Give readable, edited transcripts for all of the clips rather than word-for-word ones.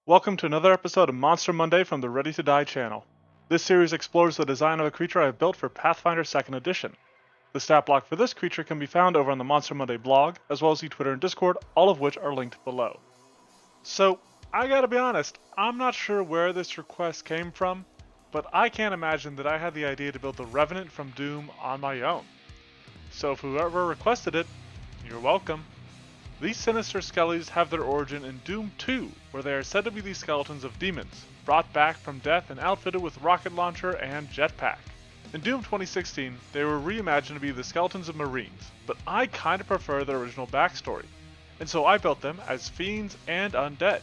Welcome to another episode of Monster Monday from the Ready to Die channel. This series explores the design of a creature I have built for Pathfinder 2nd Edition. The stat block for this creature can be found over on the Monster Monday blog, as well as the Twitter and Discord, all of which are linked below. So, I gotta be honest, I'm not sure where this request came from, but I can't imagine that I had the idea to build the Revenant from Doom on my own. So if whoever requested it, you're welcome. These sinister skellies have their origin in Doom 2, where they are said to be the skeletons of demons, brought back from death and outfitted with rocket launcher and jetpack. In Doom 2016, they were reimagined to be the skeletons of Marines, but I kinda prefer their original backstory, and so I built them as fiends and undead,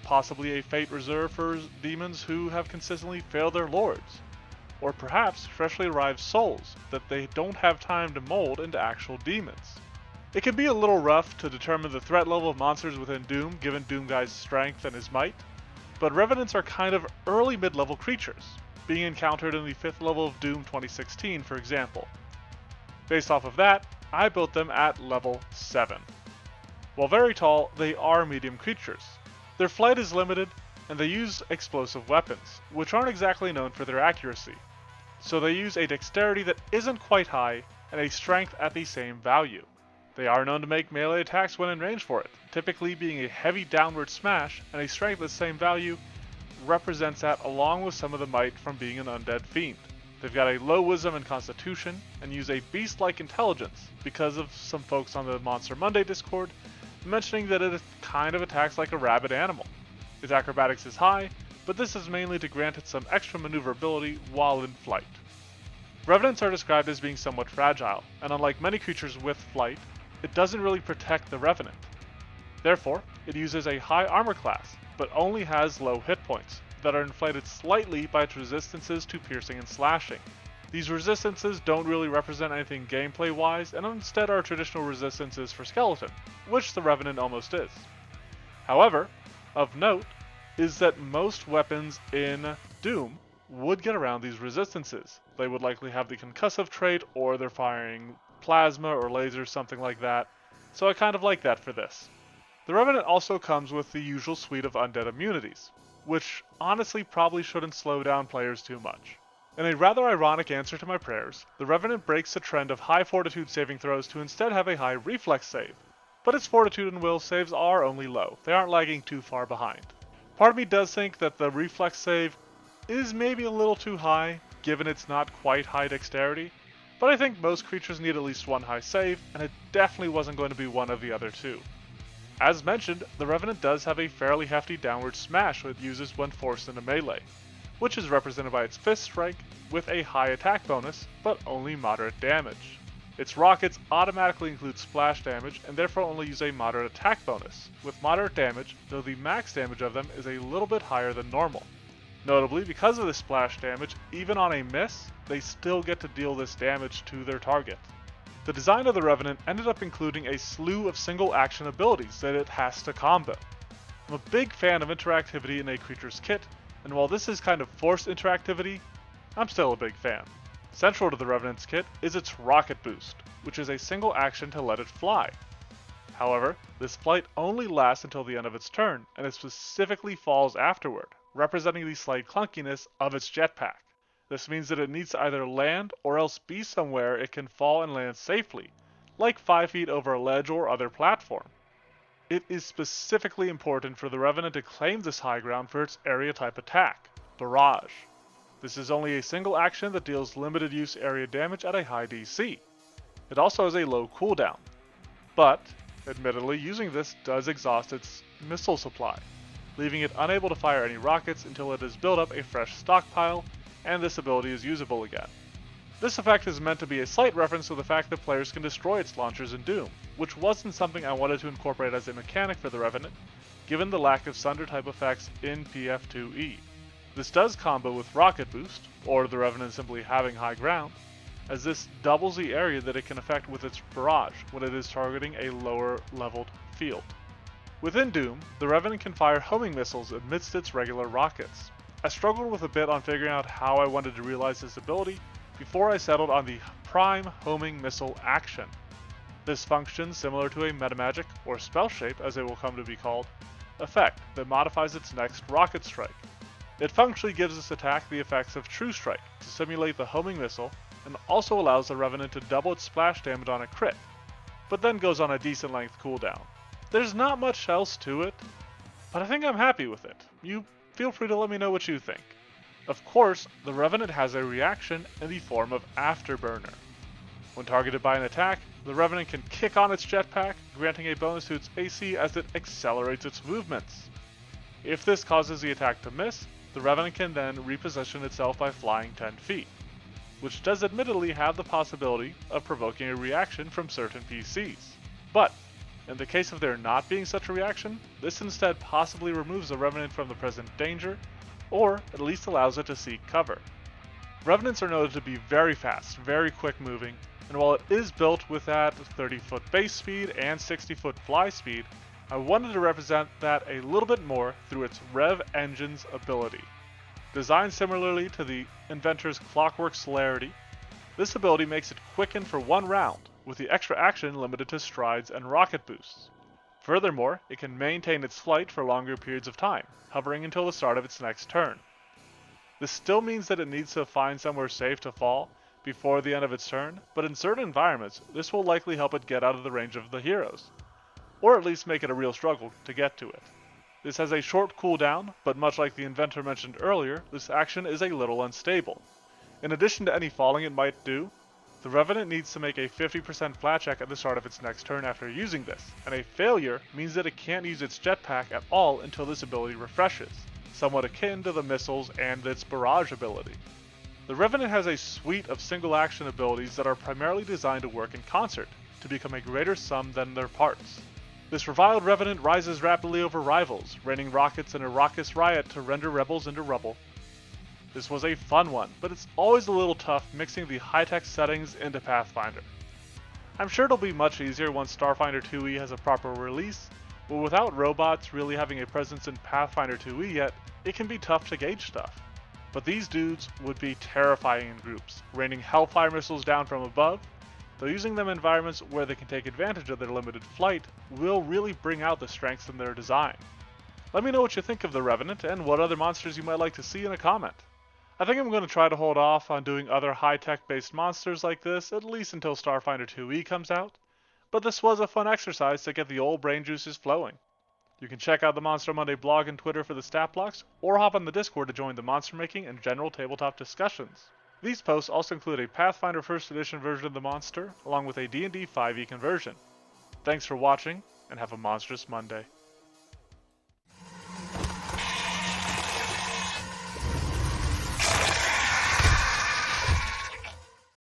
possibly a fate reserved for demons who have consistently failed their lords, or perhaps freshly arrived souls that they don't have time to mold into actual demons. It can be a little rough to determine the threat level of monsters within Doom given Doomguy's strength and his might, but Revenants are kind of early mid-level creatures, being encountered in the 5th level of Doom 2016 for example. Based off of that, I built them at level 7. While very tall, they are medium creatures. Their flight is limited, and they use explosive weapons, which aren't exactly known for their accuracy. So they use a dexterity that isn't quite high, and a strength at the same value. They are known to make melee attacks when in range for it, typically being a heavy downward smash, and a strength of the same value represents that along with some of the might from being an undead fiend. They've got a low wisdom and constitution, and use a beast-like intelligence because of some folks on the Monster Monday Discord mentioning that it kind of attacks like a rabid animal. Its acrobatics is high, but this is mainly to grant it some extra maneuverability while in flight. Revenants are described as being somewhat fragile, and unlike many creatures with flight, it doesn't really protect the Revenant. Therefore, it uses a high armor class, but only has low hit points, that are inflated slightly by its resistances to piercing and slashing. These resistances don't really represent anything gameplay-wise, and instead are traditional resistances for skeleton, which the Revenant almost is. However, of note, is that most weapons in Doom would get around these resistances. They would likely have the concussive trait, or they're firing plasma or lasers, something like that, so I kind of like that for this. The Revenant also comes with the usual suite of undead immunities, which honestly probably shouldn't slow down players too much. In a rather ironic answer to my prayers, the Revenant breaks the trend of high fortitude saving throws to instead have a high reflex save, but its fortitude and will saves are only low, they aren't lagging too far behind. Part of me does think that the reflex save is maybe a little too high, given it's not quite high dexterity, but I think most creatures need at least one high save, and it definitely wasn't going to be one of the other two. As mentioned, the Revenant does have a fairly hefty downward smash it uses when forced into melee, which is represented by its fist strike with a high attack bonus, but only moderate damage. Its rockets automatically include splash damage, and therefore only use a moderate attack bonus, with moderate damage, though the max damage of them is a little bit higher than normal. Notably, because of the splash damage, even on a miss, they still get to deal this damage to their target. The design of the Revenant ended up including a slew of single action abilities that it has to combo. I'm a big fan of interactivity in a creature's kit, and while this is kind of forced interactivity, I'm still a big fan. Central to the Revenant's kit is its rocket boost, which is a single action to let it fly. However, this flight only lasts until the end of its turn, and it specifically falls afterward, representing the slight clunkiness of its jetpack. This means that it needs to either land or else be somewhere it can fall and land safely, like 5 feet over a ledge or other platform. It is specifically important for the Revenant to claim this high ground for its area type attack, Barrage. This is only a single action that deals limited use area damage at a high DC. It also has a low cooldown, but admittedly using this does exhaust its missile supply, leaving it unable to fire any rockets until it has built up a fresh stockpile, and this ability is usable again. This effect is meant to be a slight reference to the fact that players can destroy its launchers in Doom, which wasn't something I wanted to incorporate as a mechanic for the Revenant, given the lack of Sunder type effects in PF2E. This does combo with Rocket Boost, or the Revenant simply having high ground, as this doubles the area that it can affect with its barrage when it is targeting a lower leveled field. Within Doom, the Revenant can fire homing missiles amidst its regular rockets. I struggled with a bit on figuring out how I wanted to realize this ability before I settled on the Prime Homing Missile action. This functions similar to a metamagic, or spell shape as it will come to be called, effect that modifies its next rocket strike. It functionally gives this attack the effects of True Strike to simulate the homing missile, and also allows the Revenant to double its splash damage on a crit, but then goes on a decent length cooldown. There's not much else to it, but I think I'm happy with it. You feel free to let me know what you think. Of course, the Revenant has a reaction in the form of Afterburner. When targeted by an attack, the Revenant can kick on its jetpack, granting a bonus to its AC as it accelerates its movements. If this causes the attack to miss, the Revenant can then reposition itself by flying 10 feet, which does admittedly have the possibility of provoking a reaction from certain PCs. But, in the case of there not being such a reaction, this instead possibly removes the Revenant from the present danger, or at least allows it to seek cover. Revenants are noted to be very fast, very quick moving, and while it is built with that 30-foot base speed and 60-foot fly speed, I wanted to represent that a little bit more through its Rev Engine's ability. Designed similarly to the inventor's Clockwork Celerity, this ability makes it quicken for one round, with the extra action limited to strides and rocket boosts. Furthermore, it can maintain its flight for longer periods of time, hovering until the start of its next turn. This still means that it needs to find somewhere safe to fall before the end of its turn, but in certain environments, this will likely help it get out of the range of the heroes, or at least make it a real struggle to get to it. This has a short cooldown, but much like the inventor mentioned earlier, this action is a little unstable. In addition to any falling it might do, the Revenant needs to make a 50% flat check at the start of its next turn after using this, and a failure means that it can't use its jetpack at all until this ability refreshes, somewhat akin to the missiles and its barrage ability. The Revenant has a suite of single action abilities that are primarily designed to work in concert, to become a greater sum than their parts. This reviled Revenant rises rapidly over rivals, raining rockets in a raucous riot to render rebels into rubble. This was a fun one, but it's always a little tough mixing the high-tech settings into Pathfinder. I'm sure it'll be much easier once Starfinder 2e has a proper release, but without robots really having a presence in Pathfinder 2e yet, it can be tough to gauge stuff. But these dudes would be terrifying in groups, raining hellfire missiles down from above, though using them in environments where they can take advantage of their limited flight will really bring out the strengths in their design. Let me know what you think of the Revenant and what other monsters you might like to see in a comment. I think I'm going to try to hold off on doing other high-tech based monsters like this, at least until Starfinder 2e comes out, but this was a fun exercise to get the old brain juices flowing. You can check out the Monster Monday blog and Twitter for the stat blocks, or hop on the Discord to join the monster making and general tabletop discussions. These posts also include a Pathfinder 1st Edition version of the monster, along with a D&D 5e conversion. Thanks for watching, and have a monstrous Monday.